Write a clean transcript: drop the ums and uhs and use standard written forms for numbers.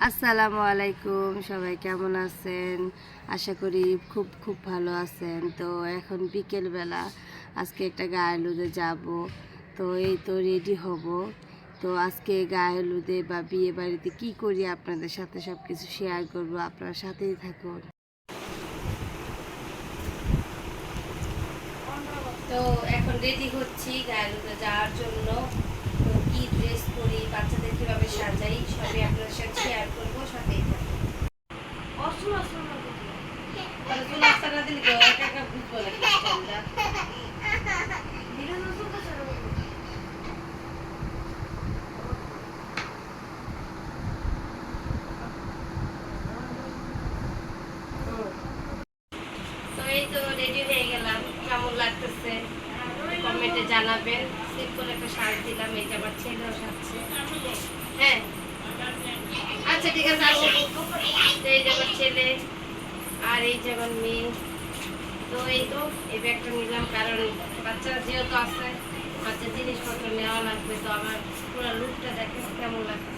আসসালামু আলাইকুম, সবাই কেমন আছেন? আশা করি খুব খুব ভালো আছেন। তো এখন বিকেলবেলা, আজকে একটা গায়ে হলুদে যাব। তো এই তো রেডি হব। তো আজকে গায়ে হলুদে বা বিয়ে বাড়িতে কী করি আপনাদের সাথে সব কিছু শেয়ার করব, আপনার সাথেই থাকুন। তো এখন রেডি হচ্ছি গায়ে হলুদে যাওয়ার জন্য। তো কী ড্রেস পরি, বাচ্চাদের কীভাবে সাজাই, সবই আপনাদের সাথে শেয়ার করবো, সাথেই থাকুন। তো এই তো রেডি হয়ে গেলাম, কেমন লাগতেছে কমেন্টে জানাবেন। সিম্পল একটা শাড়ি দিলাম, এই যে আমার ছেলেও সাজছে। হ্যাঁ, আচ্ছা ঠিক আছে, আসো। তো এই যে আমার ছেলে আর এই যে আমার মেয়ে। তো এই তো এই ব্যাগটা নিলাম, কারণ বাচ্চারা যেহেতু আছে, বাচ্চার জিনিসপত্র নেওয়া লাগবে। তো আমার পুরো লুকটা দেখেন কেমন লাগবে।